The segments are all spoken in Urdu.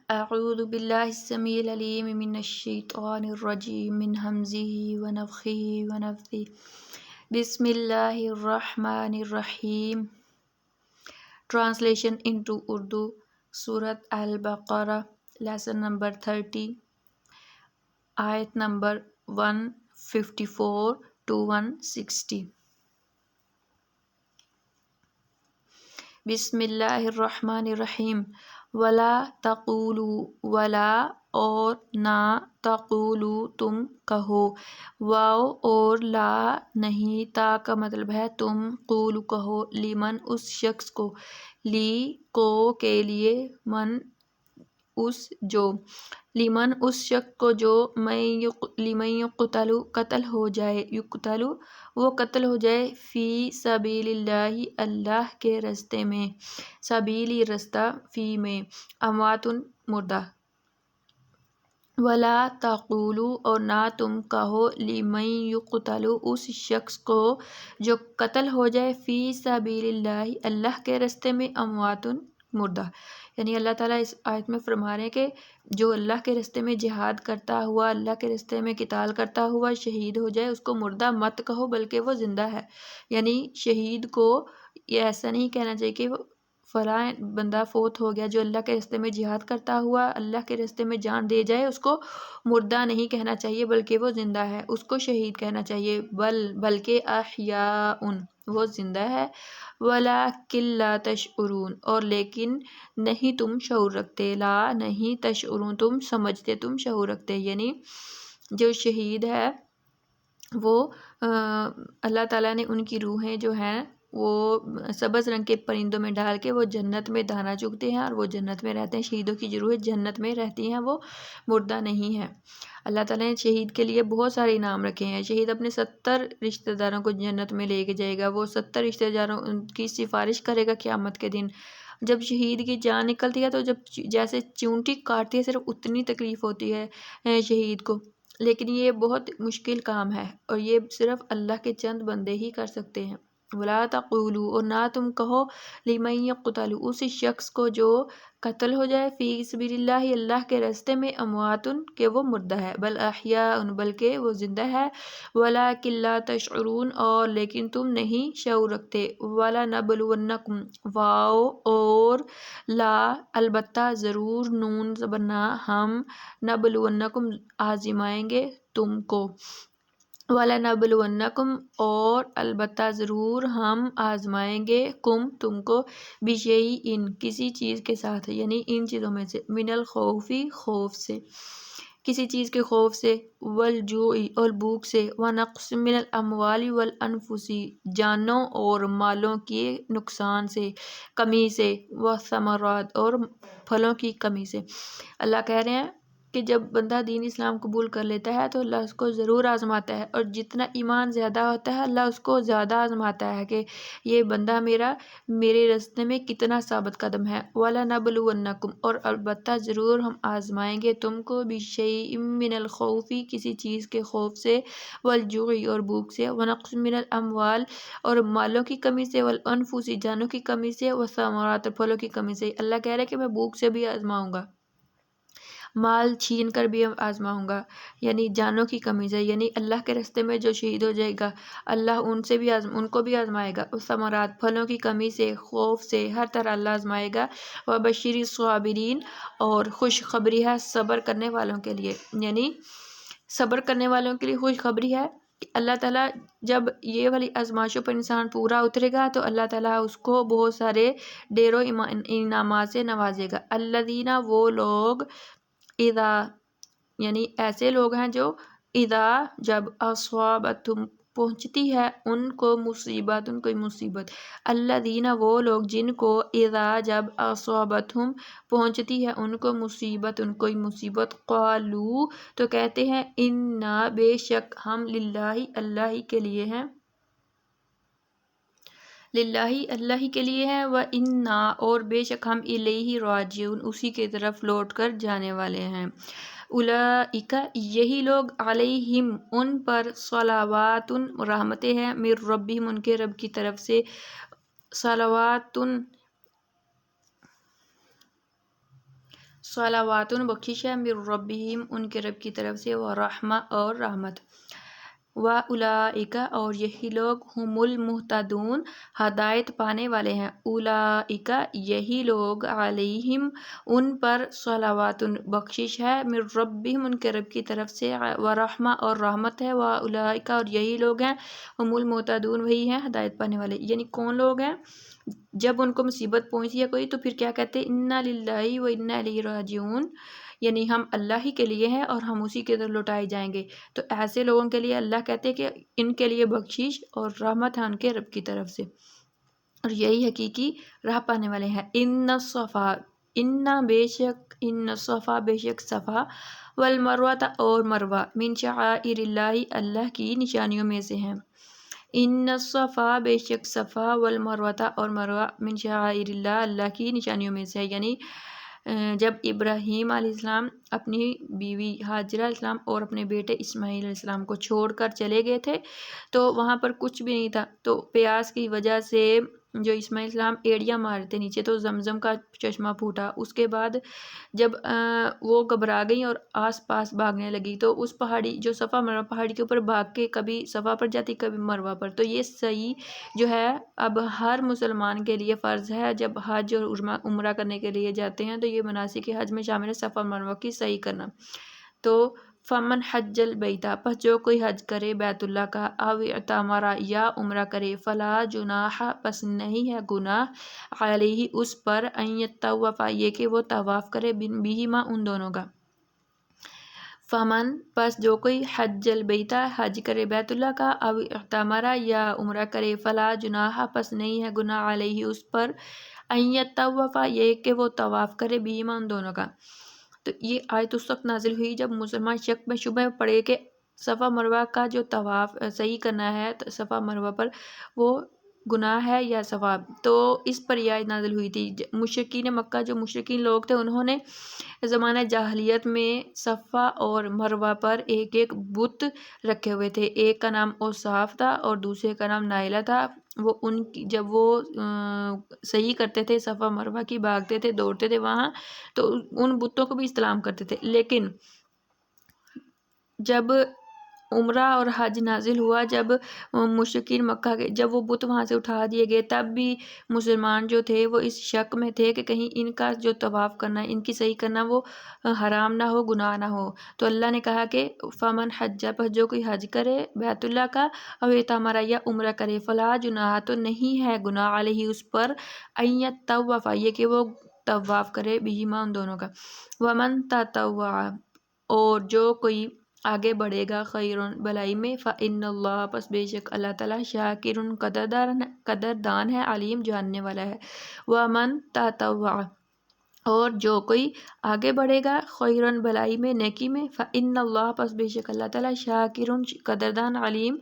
اعوذ باللہ السمیع العلیم من الشیطان الرجیم من ہمزہ ونفخہ ونفثہ بسم اللہ الرحمن الرحیم. Translation into Urdu. Surat Al-Baqarah, lesson number 30, ayat number 154 to 160. بسم اللہ الرحمن الرحیم. ولا تقولو، ولا اور نہ، تقولو تم کہو، واو اور لا نہیں، تا کا مطلب ہے تم، قولو کہو، لیمن اس شخص کو، لی کو کے لیے، من اس جو، لیمن اس شخص کو جو، لیمن یقتل قتل ہو جائے، یقتل وہ قتل ہو جائے، فی سبیل اللہ اللہ کے راستے میں، سبیلی رستہ، فی میں، اموات مردہ. ولا تقولوا اور نہ تم کہو، لمن یقتل اس شخص کو جو قتل ہو جائے، فی سبیل اللہ اللہ کے راستے میں، اموات مردہ. یعنی اللہ تعالیٰ اس آیت میں فرما رہے ہیں کہ جو اللہ کے راستے میں جہاد کرتا ہوا، اللہ کے راستے میں قتال کرتا ہوا شہید ہو جائے، اس کو مردہ مت کہو بلکہ وہ زندہ ہے. یعنی شہید کو یہ ایسا نہیں کہنا چاہیے کہ وہ فلاں بندہ فوت ہو گیا، جو اللہ کے راستے میں جہاد کرتا ہوا اللہ کے راستے میں جان دے جائے، اس کو مردہ نہیں کہنا چاہیے بلکہ وہ زندہ ہے، اس کو شہید کہنا چاہیے. بلکہ احیاء وہ زندہ ہے. وَلَٰكِن لَا تَشْعُرُونَ اور لیکن نہیں تم شعور رکھتے، لا نہیں، تشعرون تم سمجھتے، تم شعور رکھتے. یعنی جو شہید ہے وہ اللہ تعالیٰ نے ان کی روحیں جو ہیں وہ سبز رنگ کے پرندوں میں ڈال کے وہ جنت میں دانا چگتے ہیں اور وہ جنت میں رہتے ہیں. شہیدوں کی جو روحیں جنت میں رہتی ہیں، وہ مردہ نہیں ہے. اللہ تعالیٰ نے شہید کے لیے بہت سارے انعام رکھے ہیں. شہید اپنے 70 رشتہ داروں کو جنت میں لے کے جائے گا، وہ 70 رشتہ داروں کی سفارش کرے گا قیامت کے دن. جب شہید کی جان نکلتی ہے تو جب جیسے چونٹی کاٹتی ہے صرف اتنی تکلیف ہوتی ہے شہید کو، لیکن یہ بہت مشکل کام ہے اور یہ صرف اللہ کے چند بندے ہی کر سکتے ہیں. وَلَا تَقُولُوا اور نہ تم کہو، لِمَن یقتل اس شخص کو جو قتل ہو جائے، فی سبیل اللہ اللہ کے راستے میں، اموات کہ وہ مردہ ہے، بل احیاء بلکہ وہ زندہ ہے. وَلَٰكِن لَا تَشْعُرُونَ اور لیکن تم نہیں شعور رکھتے. وَلَنَبْلُوَنَّکُمْ واو اور لا البتہ ضرور، نون زبرنا، ہم، نبلونکم آزمائیں گے تم کو. وَلَنَبْلُوَنَّکُمْ اور البتہ ضرور ہم آزمائیں گے، کم تم کو، بِشَیْءٍ کسی چیز کے ساتھ، یعنی ان چیزوں میں سے، من الخوف خوف سے، کسی چیز کے خوف سے، والجوع اور بھوک سے، ونقص من الاموال والانفس جانوں اور مالوں کے نقصان سے، کمی سے، والثمرات اور پھلوں کی کمی سے. اللہ کہہ رہے ہیں کہ جب بندہ دین اسلام قبول کر لیتا ہے تو اللہ اس کو ضرور آزماتا ہے، اور جتنا ایمان زیادہ ہوتا ہے اللہ اس کو زیادہ آزماتا ہے کہ یہ بندہ میرے راستے میں کتنا ثابت قدم ہے. وَلَنَبْلُوَنَّکُمْ اور البتہ ضرور ہم آزمائیں گے تم کو، بِشَیْءٍ مِّنَ الْخَوْفِ کسی چیز کے خوف سے، وَالْجُوعِ اور بھوک سے، وَنَقْصٍ مِّنَ الْأَمْوَالِ اور مالوں کی کمی سے، وَالْأَنفُسِ جانوں کی کمی سے، وَالثَّمَرَاتِ اور پھلوں کی کمی سے. اللہ کہہ رہے کہ میں بھوک سے بھی آزماؤں گا، مال چھین کر بھی آزماؤں گا، یعنی جانوں کی کمی سے. یعنی اللہ کے راستے میں جو شہید ہو جائے گا اللہ ان کو بھی آزمائے گا. ثمرات پھلوں کی کمی سے، خوف سے، ہر طرح اللہ آزمائے گا. وبشر الصابرین اور خوشخبری ہے صبر کرنے والوں کے لیے. یعنی صبر کرنے والوں کے لیے خوشخبری ہے کہ اللہ تعالیٰ جب یہ والی آزمائشوں پر انسان پورا اترے گا تو اللہ تعالیٰ اس کو بہت سارے ڈھیروں انعامات سے نوازے گا. الذین وہ لوگ، اذا یعنی ایسے لوگ ہیں جو، اذا جب، اصابتہم پہنچتی ہے ان کو مصیبت، ان کوئی مصیبت. الذین وہ لوگ جن کو، اذا جب، اصابتہم پہنچتی ہے ان کو مصیبت، ان کوئی مصیبت، قالوا تو کہتے ہیں، انا بے شک ہم، للہ اللہ ہی کے لیے ہیں، للہ اللہ ہی کے لیے ہیں، وَإِنَّا اور بے شک ہم، الیہ راجعون اسی کی طرف لوٹ کر جانے والے ہیں. اولئک یہی لوگ، علیہم ان پر، صلوات رحمتیں ہیں، من ربہم ان کے رب کی طرف سے، صلوات صلواتن بخشش ہے من ربہم ان کے رب کی طرف سے، ورحمہ اور رحمت، وَأُولَئِکَ اور یہی لوگ ہم المہتدون ہدایت پانے والے ہیں، اولئک یہی لوگ علیہم ان پر صلوات بخشش ہے، من ربہم ان کے رب کی طرف سے، ورحمہ اور رحمت ہے، وَأُولَئِکَ اور یہی لوگ ہیں ہم المہتدون وہی ہیں ہدایت پانے والے۔ یعنی کون لوگ ہیں؟ جب ان کو مصیبت پہنچی ہے کوئی تو پھر کیا کہتے ہیں؟ انا للہ و انا الیہ راجعون، یعنی ہم اللہ ہی کے لیے ہیں اور ہم اسی کی طرف لوٹائے جائیں گے۔ تو ایسے لوگوں کے لیے اللہ کہتے ہیں کہ ان کے لیے بخشش اور رحمت ہے ان کے رب کی طرف سے، اور یہی حقیقی راہ پانے والے ہیں۔ ان الصفا بے شک صفا والمروہ اور مروہ من شعائر اللہ اللہ کی نشانیوں میں سے ہیں۔ ان الصفا بے شک صفا والمروہ اور مروہ من شعائر اللہ اللہ کی نشانیوں میں سے ہے، یعنی جب ابراہیم علیہ السلام اپنی بیوی ہاجرہ علیہ السلام اور اپنے بیٹے اسماعیل علیہ السلام کو چھوڑ کر چلے گئے تھے تو وہاں پر کچھ بھی نہیں تھا، تو پیاس کی وجہ سے جو اسماعیل علیہ السلام ایڑیاں مارتے نیچے تو زمزم کا چشمہ پھوٹا۔ اس کے بعد جب وہ گھبرا گئیں اور آس پاس بھاگنے لگی تو اس پہاڑی جو صفا مروہ پہاڑی کے اوپر بھاگ کے کبھی صفا پر جاتی کبھی مروہ پر، تو یہ صحیح جو ہے اب ہر مسلمان کے لیے فرض ہے جب حج اور عمرہ کرنے کے لیے جاتے ہیں تو یہ مناسک حج میں شامل ہے صفا مروہ کی صحیح کرنا۔ تو فمن حج البیتا پس جو کوئی حج کرے بیت اللہ کا، او اعتمر یا عمرہ کرے، فلا جناح پس نہیں ہے گناہ، علیہ اس پر، ان یطوف یہ کہ وہ طواف کرے، بہما ان دونوں کا۔ فمن پس جو کوئی حج البیتا حج کرے بیت اللہ کا، او اعتمر یا عمرہ کرے، فلا جناح پس نہیں ہے گناہ، علیہ اس پر، ان یطوف یہ کہ وہ طواف کرے، بہما ان دونوں کا۔ تو یہ آیت اس وقت نازل ہوئی جب مسلمان شک میں شبہ میں پڑے کہ صفا مروہ کا جو طواف صحیح کرنا ہے صفا مروہ پر وہ گناہ ہے یا ثواب، تو اس پر یہ آیت نازل ہوئی تھی۔ مشرکین مکہ جو مشرکین لوگ تھے انہوں نے زمانہ جاہلیت میں صفا اور مروہ پر ایک ایک بت رکھے ہوئے تھے، ایک کا نام اوصاف تھا اور دوسرے کا نام نائلہ تھا۔ وہ ان کی جب وہ صحیح کرتے تھے صفا مروہ کی، بھاگتے تھے دوڑتے تھے وہاں، تو ان بتوں کو بھی استلام کرتے تھے۔ لیکن جب عمرہ اور حج نازل ہوا، جب مشرکین مکہ کے جب وہ بت وہاں سے اٹھا دیے گئے، تب بھی مسلمان جو تھے وہ اس شک میں تھے کہ کہیں ان کا جو طواف کرنا ہے ان کی صحیح کرنا وہ حرام نہ ہو، گناہ نہ ہو۔ تو اللہ نے کہا کہ فمن حج پس جو کوئی حج کرے بیت اللہ کا، او اعتمر یا عمرہ کرے، فلا جناح تو نہیں ہے گناہ، علیہ اس پر، ان یطوف یہ کہ وہ طواف کرے، بہما ان دونوں کا۔ ومن تطوع اور جو کوئی آگے بڑھے گا، خیرون بھلائی میں، فإن اللہ پس بے شک اللہ تعالیٰ، شاکرٌ قدردان ہے، علیم جاننے والا ہے۔ ومن تطوع اور جو کوئی آگے بڑھے گا، خیرٌ بھلائی میں نیکی میں، فإن اللہ پس بے شک اللہ تعالیٰ، شاکرٌ قدردان، علیم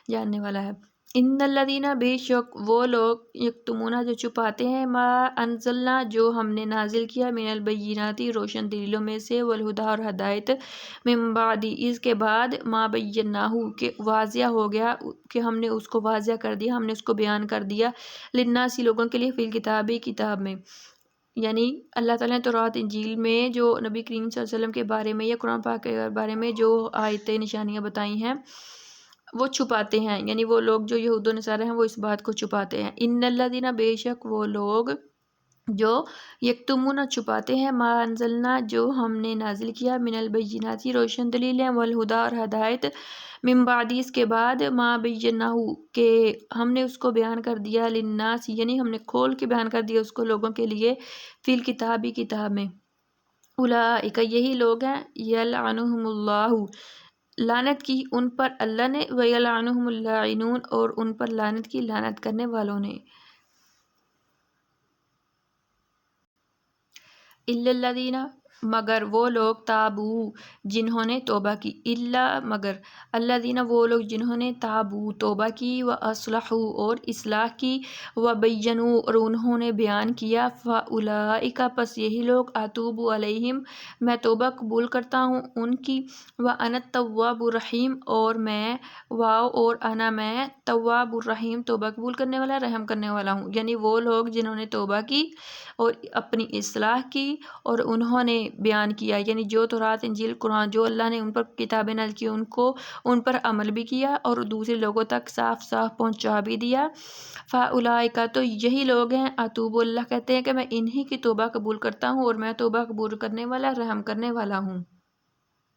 جاننے والا ہے۔ ان الذین بے شک وہ لوگ، یکتمون جو چھپاتے ہیں، ما انزلنا جو ہم نے نازل کیا، من البینات روشن دلیلوں میں سے، والہدی اور ہدایت، من بعد اس کے بعد، ما بیناہ کہ واضح ہو گیا کہ ہم نے اس کو واضح کر دیا، ہم نے اس کو بیان کر دیا، للناس لوگوں کے لیے، فی الکتاب کتاب میں، یعنی اللہ تعالیٰ نے تورات انجیل میں جو نبی کریم صلی اللہ علیہ وسلم کے بارے میں یا قرآن پاک کے بارے میں جو آیتیں نشانیاں بتائی ہیں وہ چھپاتے ہیں، یعنی وہ لوگ جو یہود و نصارہ ہیں وہ اس بات کو چھپاتے ہیں۔ ان الذین بے شک وہ لوگ جو یکتمون چھپاتے ہیں، ما انزلنا جو ہم نے نازل کیا، من البینات روشن دلیلیں، والہدی اور ہدایت، من بعد اس کے بعد، ما بیناہ کہ ہم نے اس کو بیان کر دیا، للناس یعنی ہم نے کھول کے بیان کر دیا اس کو لوگوں کے لیے، فی الکتاب کتاب میں، اولئک یہی لوگ ہیں، یلعنہم اللہ لعنت کی ان پر اللہ نے، ویلعنہم اللاعنون اور ان پر لعنت کی لعنت کرنے والوں نے۔ الا الذین مگر وہ لوگ، تابو جنہوں نے توبہ کی، الا مگر، الذین وہ لوگ جنہوں نے، تابو توبہ کی، واصلحوا اور اصلاح کی، وبینوا اور انہوں نے بیان کیا، فاولئک پس یہی لوگ، اتوب علیہم میں توبہ قبول کرتا ہوں ان کی، وانا التواب الرحیم اور میں، واو اور انا میں، تواب الرحیم توبہ قبول کرنے والا رحم کرنے والا ہوں، یعنی وہ لوگ جنہوں نے توبہ کی اور اپنی اصلاح کی، اور انہوں نے بیان کیا، یعنی جو تورات انجیل قرآن جو اللہ نے ان پر کتابیں نازل کی ان پر عمل بھی کیا اور دوسرے لوگوں تک صاف صاف پہنچا بھی دیا۔ فَأُولَٰئِکَ تو یہی لوگ ہیں، اتوب اللہ کہتے ہیں کہ میں انہی کی توبہ قبول کرتا ہوں اور میں توبہ قبول کرنے والا رحم کرنے والا ہوں۔